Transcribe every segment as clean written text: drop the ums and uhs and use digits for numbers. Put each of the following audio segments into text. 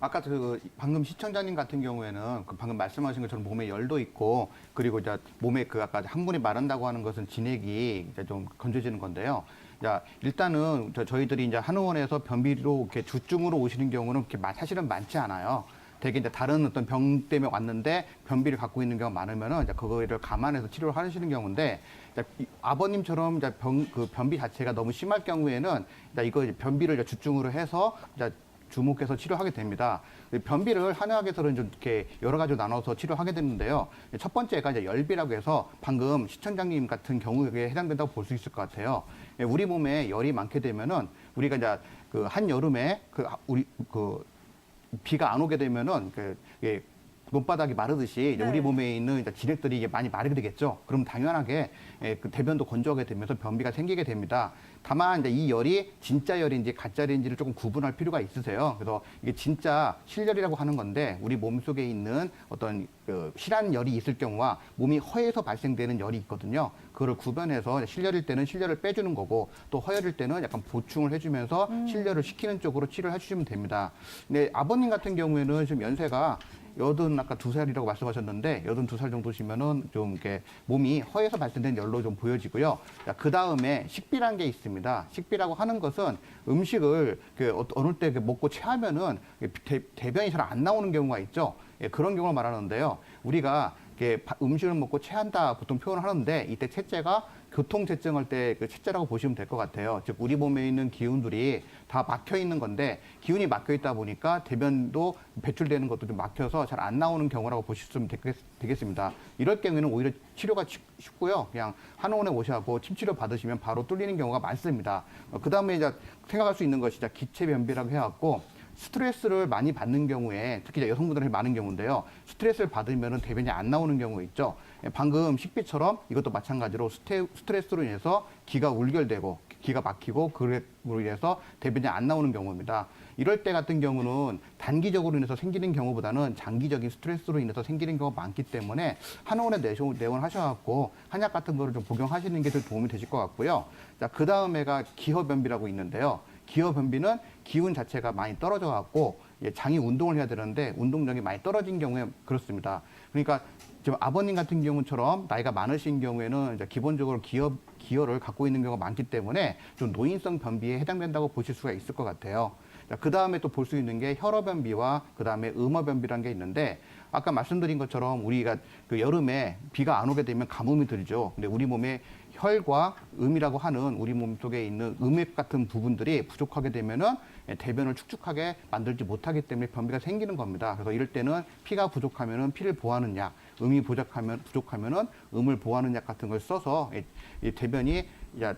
아까 그 방금 시청자님 같은 경우에는 그 방금 말씀하신 것처럼 몸에 열도 있고 그리고 이제 몸에 그 아까 한 분이 마른다고 하는 것은 진액이 이제 좀 건조해지는 건데요. 자, 일단은 저희들이 이제 한의원에서 변비로 이렇게 주증으로 오시는 경우는 그렇게 사실은 많지 않아요. 되게 이제 다른 어떤 병 때문에 왔는데 변비를 갖고 있는 경우가 많으면은 이제 그거를 감안해서 치료를 하시는 경우인데 아버님처럼 이제 그 변비 자체가 너무 심할 경우에는 이제 이거 변비를 이제 주증으로 해서 이제 주목해서 치료하게 됩니다. 변비를 한의학에서는 좀 이렇게 여러 가지로 나눠서 치료하게 되는데요. 첫 번째가 이제 열비라고 해서 방금 시청장님 같은 경우에 해당된다고 볼 수 있을 것 같아요. 우리 몸에 열이 많게 되면은 우리가 이제 그 한여름에 비가 안 오게 되면은 못바닥이 마르듯이 이제 우리 몸에 있는 이제 진액들이 이게 많이 마르게 되겠죠. 그럼 당연하게 그 대변도 건조하게 되면서 변비가 생기게 됩니다. 다만 이제 이 열이 진짜 열인지 가짜 열인지를 조금 구분할 필요가 있으세요. 그래서 이게 진짜 실열이라고 하는 건데 우리 몸 속에 있는 어떤 그 실한 열이 있을 경우와 몸이 허해서 발생되는 열이 있거든요. 그거를 구분해서 실열일 때는 실열을 빼주는 거고 또 허열일 때는 약간 보충을 해주면서 실열을 시키는 쪽으로 치료를 해주시면 됩니다. 근데 아버님 같은 경우에는 지금 연세가 아까 2살이라고 말씀하셨는데 82살 정도시면은 좀 이렇게 몸이 허해서 발생된 열로 좀 보여지고요. 그 다음에 식비라는 게 있습니다. 식비라고 하는 것은 음식을 어느 때 먹고 체하면은 대변이 잘 안 나오는 경우가 있죠. 그런 경우를 말하는데요. 우리가 음식을 먹고 체한다 보통 표현을 하는데 이때 체째가 교통체증할 때 그 체째라고 보시면 될 것 같아요. 즉 우리 몸에 있는 기운들이 다 막혀 있는 건데 기운이 막혀 있다 보니까 대변도 배출되는 것도 좀 막혀서 잘 안 나오는 경우라고 보시면 되겠습니다. 이럴 경우에는 오히려 치료가 쉽고요. 그냥 한의원에 오셔서 침치료 받으시면 바로 뚫리는 경우가 많습니다. 그 다음에 이제 생각할 수 있는 것이 기체변비라고 해갖고 스트레스를 많이 받는 경우에 특히 여성분들이 많은 경우인데요. 스트레스를 받으면 대변이 안 나오는 경우 있죠. 방금 식비처럼 이것도 마찬가지로 스트레스로 인해서 기가 울결되고 기가 막히고 그로 인해서 대변이 안 나오는 경우입니다. 이럴 때 같은 경우는 단기적으로 인해서 생기는 경우보다는 장기적인 스트레스로 인해서 생기는 경우가 많기 때문에 한의원에 내원하셔갖고 한약 같은 거를 좀 복용하시는 게 더 도움이 되실 것 같고요. 자, 그 다음에가 기허변비라고 있는데요. 기허변비는 기운 자체가 많이 떨어져 갖고 장이 운동을 해야 되는데 운동량이 많이 떨어진 경우에 그렇습니다. 그러니까 지금 아버님 같은 경우처럼 나이가 많으신 경우에는 이제 기본적으로 기혈을 갖고 있는 경우가 많기 때문에 좀 노인성 변비에 해당된다고 보실 수가 있을 것 같아요. 그 다음에 또 볼 수 있는 게 혈어변비와 그 다음에 음어변비라는 게 있는데 아까 말씀드린 것처럼 우리가 그 여름에 비가 안 오게 되면 가뭄이 들죠. 근데 우리 몸에 혈과 음이라고 하는 우리 몸 속에 있는 음액 같은 부분들이 부족하게 되면은 대변을 축축하게 만들지 못하기 때문에 변비가 생기는 겁니다. 그래서 이럴 때는 피가 부족하면은 피를 보하는 약, 음이 부족하면은 음을 보하는 약 같은 걸 써서 이 대변이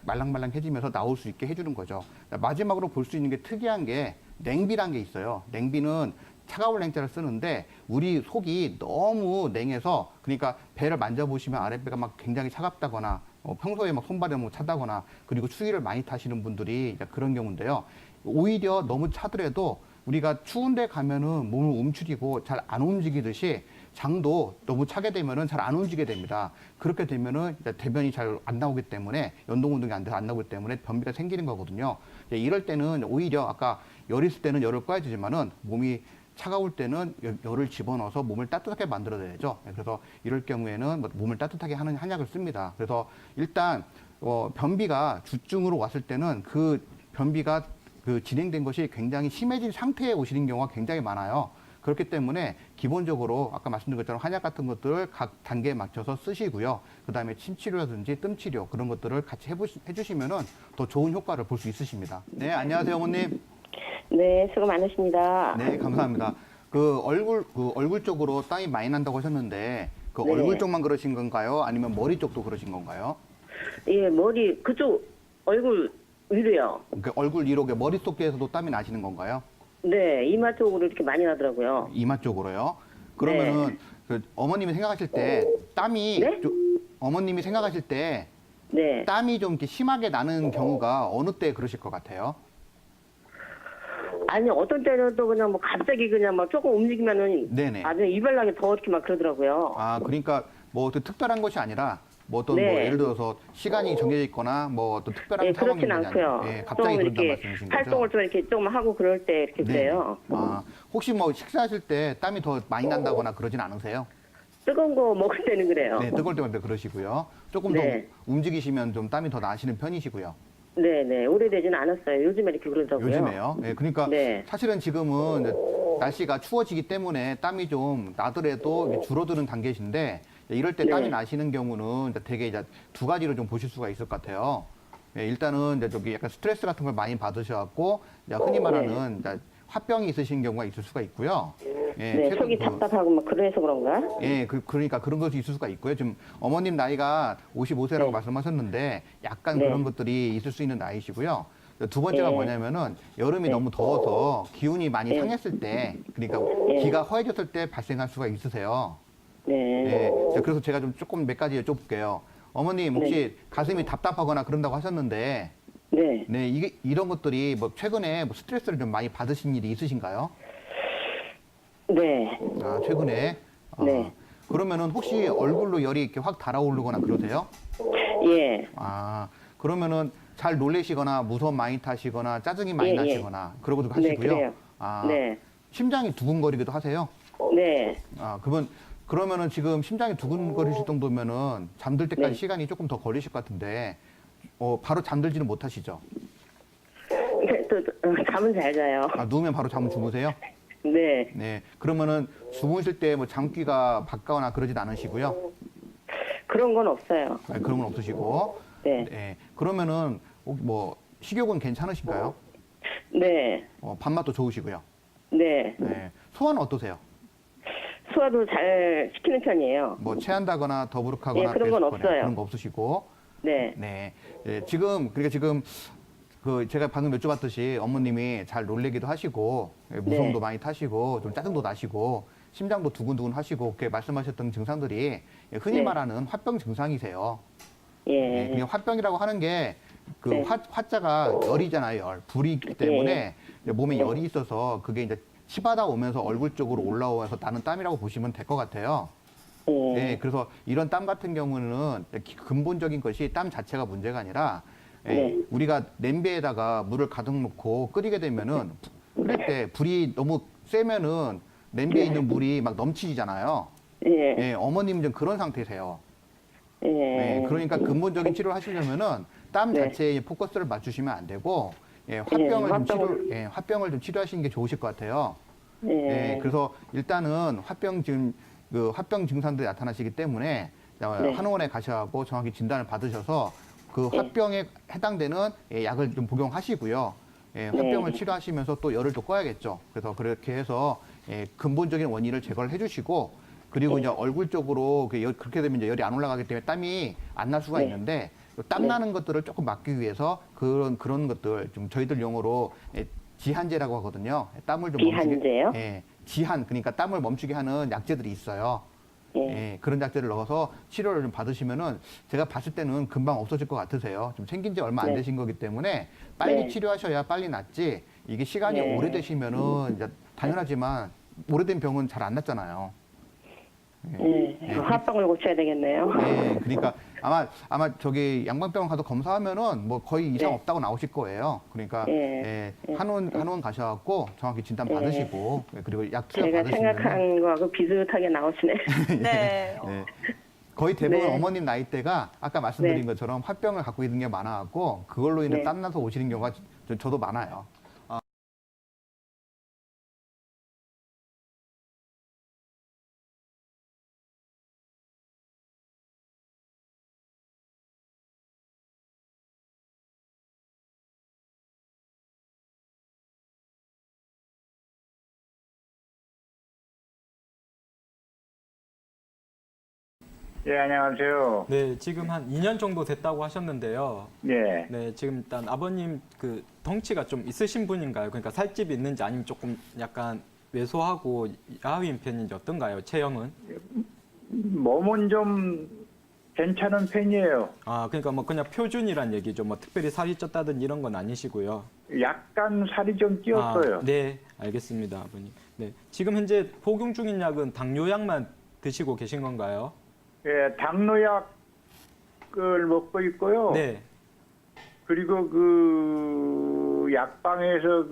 말랑말랑해지면서 나올 수 있게 해주는 거죠. 마지막으로 볼 수 있는 게 특이한 게 냉비란 게 있어요. 냉비는 차가운 냉자를 쓰는데 우리 속이 너무 냉해서 그러니까 배를 만져보시면 아랫배가 막 굉장히 차갑다거나 평소에 막 손발이 너무 차다거나 그리고 추위를 많이 타시는 분들이 그런 경우인데요. 오히려 너무 차더라도 우리가 추운 데 가면은 몸을 움츠리고 잘 안 움직이듯이 장도 너무 차게 되면은 잘 안 움직이게 됩니다. 그렇게 되면은 대변이 잘 안 나오기 때문에 운동이 안 돼서 안 나오기 때문에 변비가 생기는 거거든요. 이럴 때는 오히려 아까 열 있을 때는 열을 꺼야 되지만은 몸이 차가울 때는 열을 집어넣어서 몸을 따뜻하게 만들어내야죠. 그래서 이럴 경우에는 몸을 따뜻하게 하는 한약을 씁니다. 그래서 일단 변비가 주증으로 왔을 때는 그 변비가 진행된 것이 굉장히 심해진 상태에 오시는 경우가 굉장히 많아요. 그렇기 때문에 기본적으로 아까 말씀드린 것처럼 한약 같은 것들을 각 단계에 맞춰서 쓰시고요. 그다음에 침치료라든지 뜸치료 그런 것들을 같이 해주시면은 더 좋은 효과를 볼 수 있으십니다. 네, 안녕하세요, 어머님. 네, 수고 많으십니다. 네, 감사합니다. 얼굴 쪽으로 땀이 많이 난다고 하셨는데 네. 얼굴 쪽만 그러신 건가요? 아니면 머리 쪽도 그러신 건가요? 예, 머리 그쪽 얼굴 위로요. 얼굴 위로 머릿속에서도 땀이 나시는 건가요? 네, 이마 쪽으로 이렇게 많이 나더라고요. 이마 쪽으로요? 그러면은 어머님이 생각하실 때 땀이 네? 어머님이 생각하실 때 네. 땀이 좀 이렇게 심하게 나는 경우가 어느 때 그러실 것 같아요? 아니 어떤 때는 또 그냥 뭐 갑자기 그냥 막 조금 움직이면은 네네. 아주 이별나게 더 이렇게 막 그러더라고요. 아, 그러니까 뭐 특별한 것이 아니라 뭐 어떤 네. 뭐 예를 들어서 시간이 정해져 있거나 뭐 어떤 특별한 예, 상황이 그렇진 있는지 않고요. 예, 갑자기 좀 그런다는 이렇게 말씀이신 거죠? 활동을 좀 이렇게 좀 하고 그럴 때 이렇게 네. 그래요. 아, 혹시 뭐 식사하실 때 땀이 더 많이 난다거나 그러진 않으세요? 뜨거운 거 먹을 때는 그래요. 네, 뜨거울 때마다 그러시고요. 조금 네. 더 움직이시면 좀 땀이 더 나시는 편이시고요. 네. 오래되지는 않았어요. 요즘에 이렇게 그러더라고요. 요즘에요. 네, 그러니까 네. 사실은 지금은 이제 날씨가 추워지기 때문에 땀이 좀 나더라도 이게 줄어드는 단계신데 이럴 때 땀이 네. 나시는 경우는 이제 되게 이제 두 가지로 좀 보실 수가 있을 것 같아요. 예, 일단은 이제 저기 약간 스트레스 같은 걸 많이 받으셔갖고 이제 흔히 말하는 이제 화병이 있으신 경우가 있을 수가 있고요. 예, 네, 최근 속이 답답하고 막 그래서 그런가? 예, 그러니까 그런 것이 있을 수가 있고요. 지금 어머님 나이가 55세라고 네. 말씀하셨는데 약간 네. 그런 것들이 있을 수 있는 나이시고요. 두 번째가 예. 뭐냐면은 여름이 네. 너무 더워서 기운이 많이 예. 상했을 때, 그러니까 예. 기가 허해졌을 때 발생할 수가 있으세요. 네. 예, 자, 그래서 제가 좀 조금 몇 가지 여쭤볼게요. 어머님 혹시 가슴이 답답하거나 그런다고 하셨는데, 네. 네, 이게 이런 것들이 뭐 최근에 뭐 스트레스를 좀 많이 받으신 일이 있으신가요? 네. 아, 최근에. 아, 네. 그러면은 혹시 얼굴로 열이 이렇게 확 달아오르거나 그러세요? 예. 아, 그러면은 잘 놀래시거나 무서움 많이 타시거나 짜증이 많이 예, 예. 나시거나 그러고도 네, 하시고요. 그래요. 아, 네. 심장이 두근거리기도 하세요? 네. 아, 그러면은 지금 심장이 두근거리실 정도면은 잠들 때까지 네. 시간이 조금 더 걸리실 것 같은데, 바로 잠들지는 못하시죠? 잠은 잘 자요. 아, 누우면 바로 잠을 주무세요? 네. 네. 그러면은 주무실 때 뭐 잠귀가 밝거나 그러진 않으시고요. 그런 건 없어요. 네, 그런 건 없으시고. 네. 네. 그러면은 혹 뭐 식욕은 괜찮으신가요? 네. 밥맛도 좋으시고요. 네. 네. 소화는 어떠세요? 소화도 잘 시키는 편이에요. 뭐 체한다거나 더부룩하거나 예, 그런 건 배수거나 없어요. 그런 거 없으시고. 네. 네. 그러니까 지금 그 제가 방금 여쭤봤듯이 어머님이 잘 놀래기도 하시고 무서움도 네. 많이 타시고 좀 짜증도 나시고 심장도 두근두근 하시고 그렇게 말씀하셨던 증상들이 흔히 네. 말하는 화병 증상이세요. 예. 그냥 화병이라고 하는 게 그 네. 화자가 열이잖아요. 열. 불이 있기 때문에 이제 몸에 열이 있어서 그게 이제 치받아 오면서 얼굴 쪽으로 올라와서 나는 땀이라고 보시면 될 것 같아요. 예. 네, 그래서 이런 땀 같은 경우는 근본적인 것이 땀 자체가 문제가 아니라 네. 우리가 냄비에다가 물을 가득 넣고 끓이게 되면은 끓일 때 불이 너무 세면은 냄비에 네. 있는 물이 막 넘치잖아요. 예. 예, 어머님은 좀 그런 상태세요. 예. 네, 그러니까 근본적인 치료를 하시려면은 땀 네. 자체에 포커스를 맞추시면 안 되고 화병을 화병을. 화병을 좀 치료하시는 게 좋으실 것 같아요. 예. 네, 그래서 일단은 화병 증상들이 나타나시기 때문에 네. 한의원에 가셔서 정확히 진단을 받으셔서 그 네. 화병에 해당되는 약을 좀 복용하시고요. 화병을 네. 치료하시면서 또 열을 또 꺼야겠죠. 그래서 그렇게 해서 근본적인 원인을 제거를 해주시고 그리고 네. 이제 얼굴 쪽으로 그렇게 되면 이제 열이 안 올라가기 때문에 땀이 안 날 수가 네. 있는데 땀 네. 나는 것들을 조금 막기 위해서 그런 것들 좀 저희들 용어로 지한제라고 하거든요. 땀을 좀 지한제요? 지한 그러니까 땀을 멈추게 하는 약제들이 있어요. 예. 그런 약제를 넣어서 치료를 좀 받으시면은 제가 봤을 때는 금방 없어질 것 같으세요. 좀 생긴 지 얼마 안 네. 되신 거기 때문에 빨리 네. 치료하셔야 빨리 낫지. 이게 시간이 네. 오래되시면은 이제 당연하지만 오래된 병은 잘 안 낫잖아요. 예. 화병을 고쳐야 되겠네요. 그러니까 아마 저기 양방병원 가서 검사하면은 뭐 거의 이상 네. 없다고 나오실 거예요. 그러니까 예. 한의원 가셔갖고 정확히 진단 예. 받으시고 그리고 약 투여 제가 받으시면 생각한 거하고 비슷하게 나오시네. 네. 거의 대부분 네. 어머님 나이대가 아까 말씀드린 네. 것처럼 화병을 갖고 있는 게 많아갖고 그걸로 인해 네. 땀나서 오시는 경우가 저도 많아요. 예, 안녕하세요. 네, 지금 한 2년 정도 됐다고 하셨는데요. 예. 네, 지금 일단 아버님 그 덩치가 좀 있으신 분인가요? 그러니까 살집이 있는지 아니면 조금 약간 왜소하고 야윈 편인지 어떤가요? 체형은? 몸은 좀 괜찮은 편이에요. 아, 그러니까 뭐 그냥 표준이란 얘기죠. 뭐 특별히 살이 쪘다든지 이런 건 아니시고요. 약간 살이 좀 찌었어요. 아, 네, 알겠습니다, 아버님. 네, 지금 현재 복용 중인 약은 당뇨약만 드시고 계신 건가요? 예, 당뇨약 약을 먹고 있고요. 네. 그리고 그 약방에서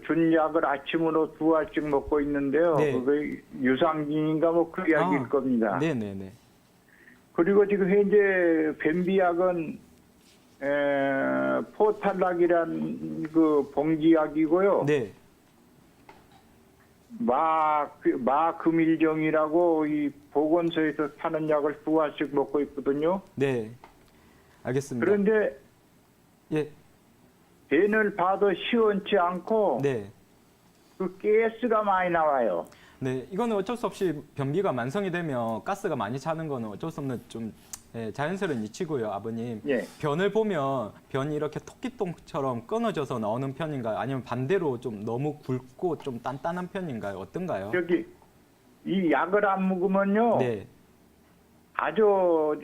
준 약을 아침으로 2알씩 먹고 있는데요. 네. 그게 유산균인가 뭐 그 약일 겁니다. 네네네. 그리고 지금 현재 변비약은 포탈락이란 그 봉지약이고요. 네. 마금일정이라고 이 보건소에서 파는 약을 2알씩 먹고 있거든요. 네. 알겠습니다. 그런데 예. 변을 봐도 시원치 않고 네. 그 가스가 많이 나와요. 네, 이거는 어쩔 수 없이 변비가 만성이 되면 가스가 많이 차는 거는 어쩔 수 없는 좀 자연스러운 이치고요, 아버님. 예. 변을 보면 변이 이렇게 토끼똥처럼 끊어져서 나오는 편인가요? 아니면 반대로 좀 너무 굵고 좀 단단한 편인가요? 어떤가요? 저기 이 약을 안 먹으면요. 네, 아주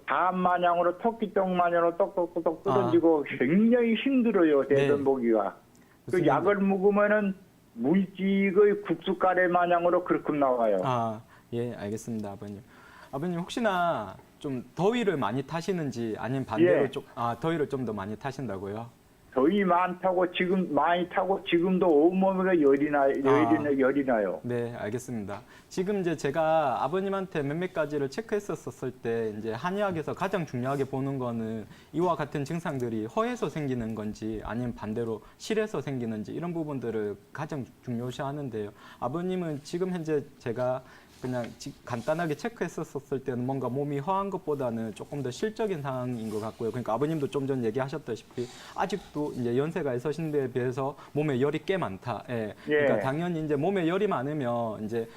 밤 마냥으로 토끼똥 마냥으로 똑똑똑 떨어지고 굉장히 힘들어요. 대변 보기가. 그 좋습니다. 약을 먹으면은 물찍의 국수가래 마냥으로 그렇게 나와요. 아, 예, 알겠습니다, 아버님. 아버님 혹시나 좀 더위를 많이 타시는지 아니면 반대로 예. 더위를 좀 더 많이 타신다고요? 더위 많이 타고 지금도 온몸에 열이 나요. 네, 알겠습니다. 지금 이제 제가 아버님한테 몇몇 가지를 체크했었을 때 이제 한의학에서 가장 중요하게 보는 거는 이와 같은 증상들이 허에서 생기는 건지 아니면 반대로 실에서 생기는지 이런 부분들을 가장 중요시하는데요. 아버님은 지금 현재 제가 그냥 간단하게 체크했었을 때는 뭔가 몸이 허한 것보다는 조금 더 실적인 상황인 것 같고요. 그러니까 아버님도 좀 전 얘기하셨다시피 아직도 이제 연세가 있으신 데에 비해서 몸에 열이 꽤 많다. 예. 그러니까 예. 당연히 이제 몸에 열이 많으면 이제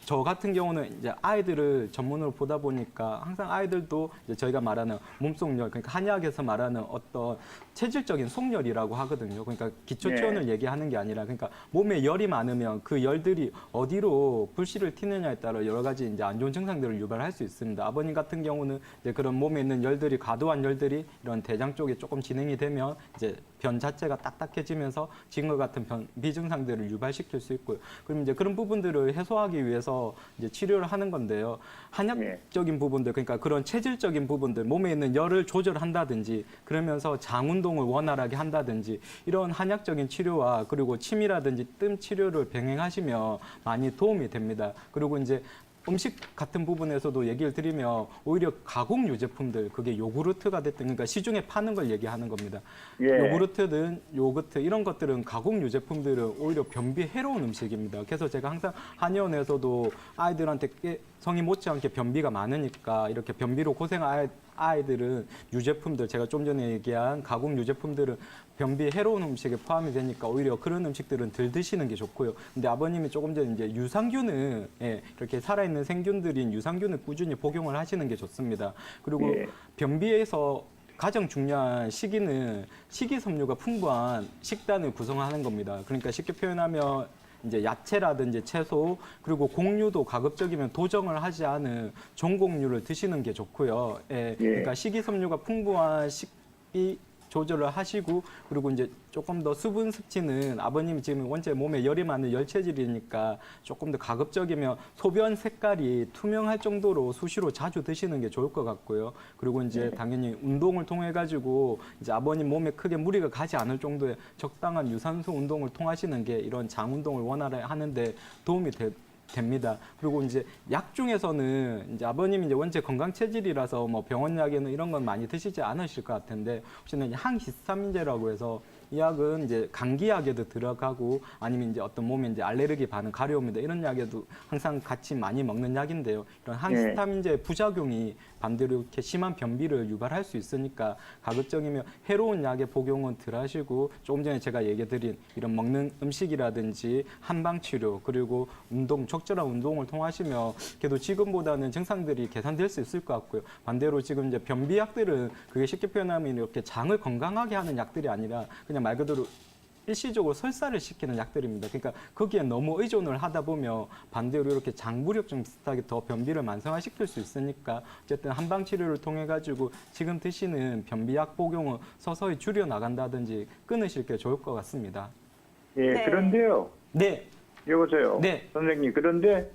저 같은 경우는 이제 아이들을 전문으로 보다 보니까 항상 아이들도 이제 저희가 말하는 몸속열, 그러니까 한의학에서 말하는 어떤 체질적인 속열이라고 하거든요. 그러니까 기초 체온을 얘기하는 게 아니라, 그러니까 몸에 열이 많으면 그 열들이 어디로 불씨를 튀느냐에 따라 여러 가지 이제 안 좋은 증상들을 유발할 수 있습니다. 아버님 같은 경우는 이제 그런 몸에 있는 열들이, 과도한 열들이 이런 대장 쪽에 조금 진행이 되면 이제 변 자체가 딱딱해지면서 지금과 같은 변비 증상들을 유발시킬 수 있고요. 그럼 이제 그런 부분들을 해소하기 위해서 이제 치료를 하는 건데요. 한약적인 부분들, 그러니까 그런 체질적인 부분들, 몸에 있는 열을 조절한다든지 그러면서 장 운동을 원활하게 한다든지 이런 한약적인 치료와 그리고 침이라든지 뜸 치료를 병행하시면 많이 도움이 됩니다. 그리고 이제 음식 같은 부분에서도 얘기를 드리면 오히려 가공 유제품들, 그게 요구르트가 됐든, 그러니까 시중에 파는 걸 얘기하는 겁니다. 예. 요구르트든 요거트 이런 것들은 가공 유제품들은 오히려 변비 해로운 음식입니다. 그래서 제가 항상 한의원에서도 아이들한테 성이 못지않게 변비가 많으니까 이렇게 변비로 고생할 아이들은 유제품들, 제가 좀 전에 얘기한 가공 유제품들은 변비 해로운 음식에 포함이 되니까 오히려 그런 음식들은 덜 드시는 게 좋고요. 근데 아버님이 조금 전에 이제 유산균은 이렇게 살아있는 생균들인 유산균을 꾸준히 복용을 하시는 게 좋습니다. 그리고 예. 변비에서 가장 중요한 시기는 식이섬유가 풍부한 식단을 구성하는 겁니다. 그러니까 쉽게 표현하면 이제 야채라든지 채소, 그리고 곡류도 가급적이면 도정을 하지 않은 종곡류를 드시는 게 좋고요. 그러니까 식이섬유가 풍부한 식이 조절을 하시고, 그리고 이제 조금 더 수분 섭취는 아버님이 지금 원체 몸에 열이 많은 열체질이니까 조금 더 가급적이면 소변 색깔이 투명할 정도로 수시로 자주 드시는 게 좋을 것 같고요. 그리고 이제 당연히 운동을 통해 가지고 이제 아버님 몸에 크게 무리가 가지 않을 정도의 적당한 유산소 운동을 통하시는 게 이런 장 운동을 원활하게 하는데 도움이 됩니다. 그리고 이제 약 중에서는 이제 아버님이 이제 원체 건강 체질이라서 뭐 병원 약에는 이런 건 많이 드시지 않으실 것 같은데, 혹시나 항히스타민제라고 해서 이 약은 이제 감기약에도 들어가고 아니면 이제 어떤 몸에 이제 알레르기 반응, 가려움이다 이런 약에도 항상 같이 많이 먹는 약인데요. 이런 항히스타민제의 부작용이 반대로 이렇게 심한 변비를 유발할 수 있으니까 가급적이면 해로운 약의 복용은 덜 하시고, 조금 전에 제가 얘기 드린 이런 먹는 음식이라든지 한방 치료, 그리고 운동, 적절한 운동을 통하시면 그래도 지금보다는 증상들이 개선될 수 있을 것 같고요. 반대로 지금 이제 변비 약들은 그게 쉽게 표현하면 이렇게 장을 건강하게 하는 약들이 아니라 그냥 말 그대로 일시적으로 설사를 시키는 약들입니다. 그러니까 거기에 너무 의존을 하다 보면 반대로 이렇게 장부력증 비슷하게 더 변비를 만성화시킬 수 있으니까 어쨌든 한방 치료를 통해 가지고 지금 드시는 변비약 복용을 서서히 줄여 나간다든지 끊으실 게 좋을 것 같습니다. 예, 네. 그런데요. 네, 여보세요. 네. 선생님, 그런데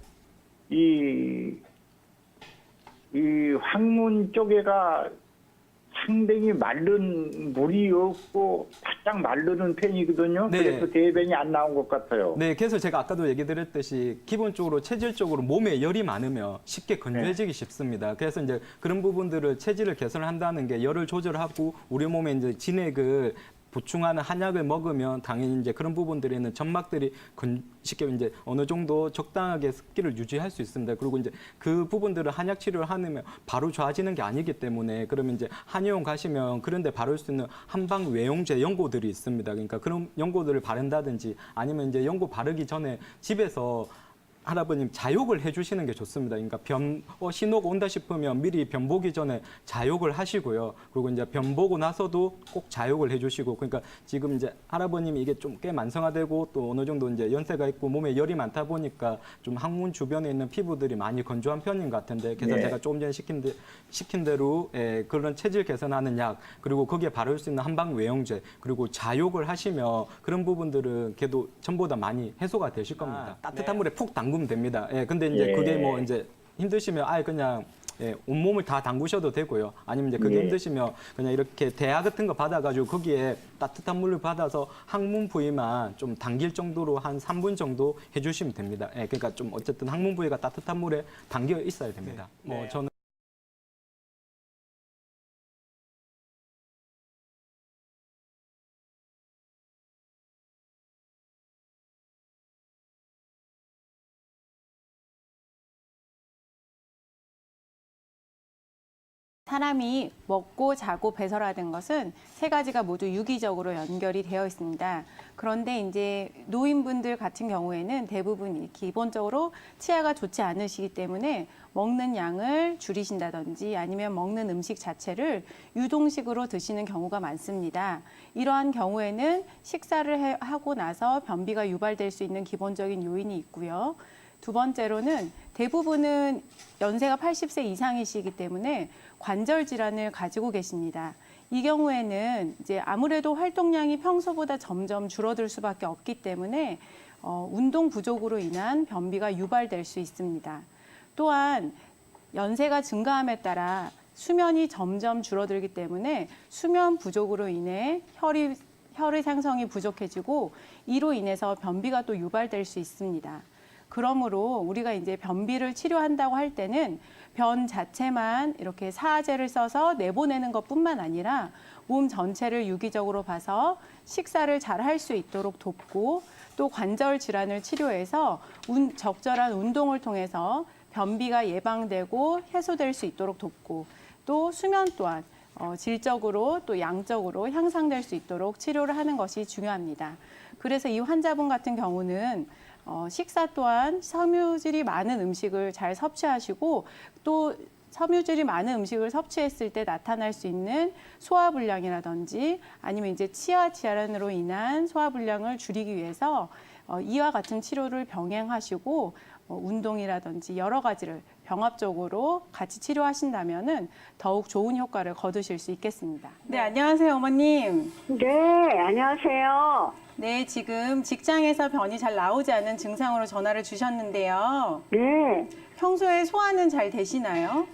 이 이 항문 쪽에가 상당히 마른 물이 없고 바짝 마르는 편이거든요. 네. 그래서 대변이 안 나온 것 같아요. 네, 그래서 제가 아까도 얘기 드렸듯이 기본적으로 체질적으로 몸에 열이 많으면 쉽게 건조해지기 쉽습니다. 그래서 이제 그런 부분들을 체질을 개선한다는 게 열을 조절하고 우리 몸에 이제 진액을 보충하는 한약을 먹으면 당연히 이제 그런 부분들에 있는 점막들이 쉽게 이제 어느 정도 적당하게 습기를 유지할 수 있습니다. 그리고 이제 그 부분들을 한약 치료를 하면 바로 좋아지는 게 아니기 때문에 그러면 이제 한의원 가시면 그런데 바를 수 있는 한방 외용제 연고들이 있습니다. 그러니까 그런 연고들을 바른다든지 아니면 이제 연고 바르기 전에 집에서 할아버님 자욕을 해주시는 게 좋습니다. 그러니까 신호가 온다 싶으면 미리 변 보기 전에 자욕을 하시고요. 그리고 이제 변 보고 나서도 꼭 자욕을 해주시고, 그러니까 지금 이제 할아버님이 이게 좀 꽤 만성화되고 또 어느 정도 이제 연세가 있고 몸에 열이 많다 보니까 좀 항문 주변에 있는 피부들이 많이 건조한 편인 것 같은데, 그래서 네. 제가 조금 전에 시킨 대로 그런 체질 개선하는 약, 그리고 거기에 바를 수 있는 한방 외용제, 그리고 자욕을 하시면 그런 부분들은 걔도 전보다 많이 해소가 되실 겁니다. 따뜻한 물에 푹 담그면 됩니다. 예, 근데 이제 예. 그게 뭐 이제 힘드시면 아예 그냥 온몸을 다 담그셔도 되고요. 아니면 이제 그게 예. 힘드시면 그냥 이렇게 대야 같은 거 받아가지고 거기에 따뜻한 물을 받아서 항문 부위만 좀 당길 정도로 한 3분 정도 해주시면 됩니다. 예, 그러니까 좀 어쨌든 항문 부위가 따뜻한 물에 담겨 있어야 됩니다. 뭐 저는 사람이 먹고 자고 배설하는 것은 세 가지가 모두 유기적으로 연결이 되어 있습니다. 그런데 이제 노인분들 같은 경우에는 대부분 기본적으로 치아가 좋지 않으시기 때문에 먹는 양을 줄이신다든지 아니면 먹는 음식 자체를 유동식으로 드시는 경우가 많습니다. 이러한 경우에는 식사를 하고 나서 변비가 유발될 수 있는 기본적인 요인이 있고요. 두 번째로는 대부분은 연세가 80세 이상이시기 때문에 관절 질환을 가지고 계십니다. 이 경우에는 이제 아무래도 활동량이 평소보다 점점 줄어들 수밖에 없기 때문에 운동 부족으로 인한 변비가 유발될 수 있습니다. 또한 연세가 증가함에 따라 수면이 점점 줄어들기 때문에 수면 부족으로 인해 혈의 생성이 부족해지고 이로 인해서 변비가 또 유발될 수 있습니다. 그러므로 우리가 이제 변비를 치료한다고 할 때는 변 자체만 이렇게 사제를 써서 내보내는 것뿐만 아니라 몸 전체를 유기적으로 봐서 식사를 잘 할 수 있도록 돕고 또 관절 질환을 치료해서 적절한 운동을 통해서 변비가 예방되고 해소될 수 있도록 돕고 또 수면 또한 질적으로 또 양적으로 향상될 수 있도록 치료를 하는 것이 중요합니다. 그래서 이 환자분 같은 경우는 식사 또한 섬유질이 많은 음식을 잘 섭취하시고 또 섬유질이 많은 음식을 섭취했을 때 나타날 수 있는 소화불량이라든지 아니면 이제 치아 질환으로 인한 소화불량을 줄이기 위해서 이와 같은 치료를 병행하시고 운동이라든지 여러 가지를 병합적으로 같이 치료하신다면은 더욱 좋은 효과를 거두실 수 있겠습니다. 네, 안녕하세요, 어머님. 네, 안녕하세요. 네, 지금 직장에서 변이 잘 나오지 않는 증상으로 전화를 주셨는데요. 네, 평소에 소화는 잘 되시나요?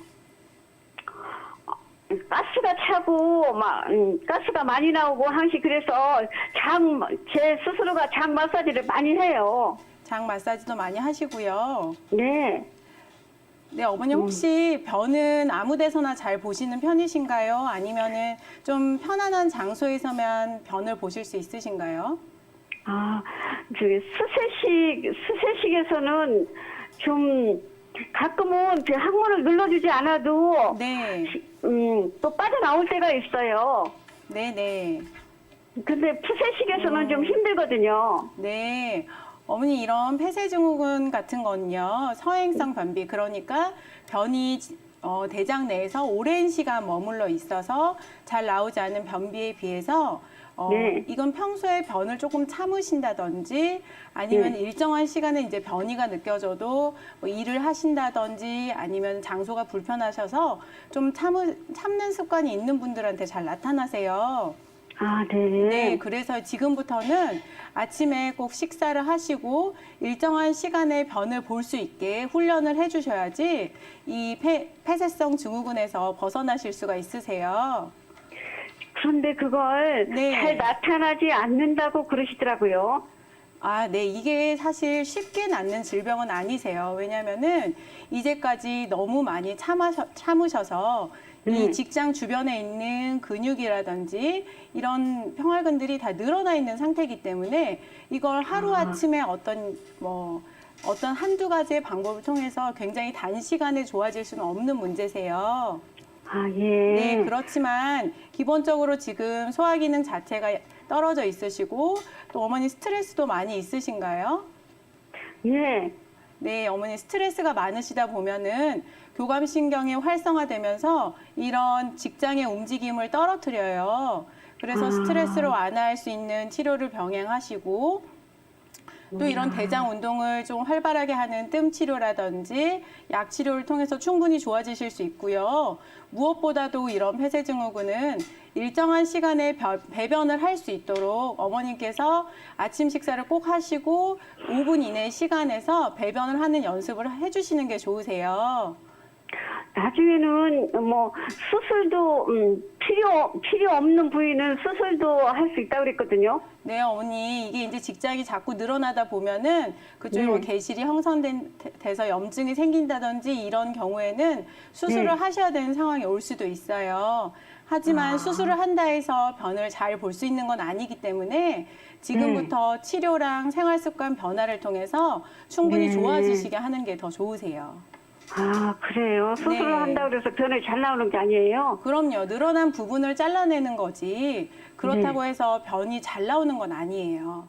가스가 차고, 가스가 많이 나오고, 항시 그래서 제 스스로가 장 마사지를 많이 해요. 장 마사지도 많이 하시고요. 네, 네, 어머님 혹시 변은 아무 데서나 잘 보시는 편이신가요? 아니면은 좀 편안한 장소에서만 변을 보실 수 있으신가요? 수세식에서는 좀 가끔은 제 항문을 눌러주지 않아도, 네, 또 빠져나올 때가 있어요. 네, 네. 근데 푸세식에서는 좀 힘들거든요. 네. 어머니 이런 폐쇄증후군 같은 건요. 서행성 변비, 그러니까 변이 대장 내에서 오랜 시간 머물러 있어서 잘 나오지 않은 변비에 비해서 네. 이건 평소에 변을 조금 참으신다든지 아니면 네. 일정한 시간에 이제 변이가 느껴져도 뭐 일을 하신다든지 아니면 장소가 불편하셔서 좀 참는 습관이 있는 분들한테 잘 나타나세요. 아, 네. 네, 그래서 지금부터는 아침에 꼭 식사를 하시고 일정한 시간에 변을 볼 수 있게 훈련을 해주셔야지 이 폐쇄성 증후군에서 벗어나실 수가 있으세요. 그런데 그걸 네. 잘 나타나지 않는다고 그러시더라고요. 아, 네. 이게 사실 쉽게 낫는 질병은 아니세요. 왜냐면은 이제까지 너무 많이 참으셔서 이 직장 주변에 있는 근육이라든지 이런 평활근들이 다 늘어나 있는 상태이기 때문에 이걸 하루아침에 어떤 한두 가지의 방법을 통해서 굉장히 단시간에 좋아질 수는 없는 문제세요. 아, 예. 네, 그렇지만 기본적으로 지금 소화 기능 자체가 떨어져 있으시고 또 어머니 스트레스도 많이 있으신가요? 예. 네, 어머니 스트레스가 많으시다 보면은 교감신경이 활성화되면서 이런 직장의 움직임을 떨어뜨려요. 그래서 스트레스를 완화할 수 있는 치료를 병행하시고 또 이런 대장 운동을 좀 활발하게 하는 뜸 치료라든지 약 치료를 통해서 충분히 좋아지실 수 있고요. 무엇보다도 이런 폐쇄 증후군은 일정한 시간에 배변을 할 수 있도록 어머님께서 아침 식사를 꼭 하시고 5분 이내 시간에서 배변을 하는 연습을 해주시는 게 좋으세요. 나중에는 뭐 수술도 필요 없는 부위는 수술도 할 수 있다고 그랬거든요. 네, 어머니 이게 이제 직장이 자꾸 늘어나다 보면은 그쪽에 뭐 개실이 형성돼서 염증이 생긴다든지 이런 경우에는 수술을 하셔야 되는 상황이 올 수도 있어요. 하지만 수술을 한다 해서 변을 잘 볼 수 있는 건 아니기 때문에 지금부터 치료랑 생활습관 변화를 통해서 충분히 좋아지시게 하는 게 더 좋으세요. 아, 그래요? 수술을 네. 한다고 그래서 변이 잘 나오는 게 아니에요? 그럼요. 늘어난 부분을 잘라내는 거지. 그렇다고 해서 변이 잘 나오는 건 아니에요.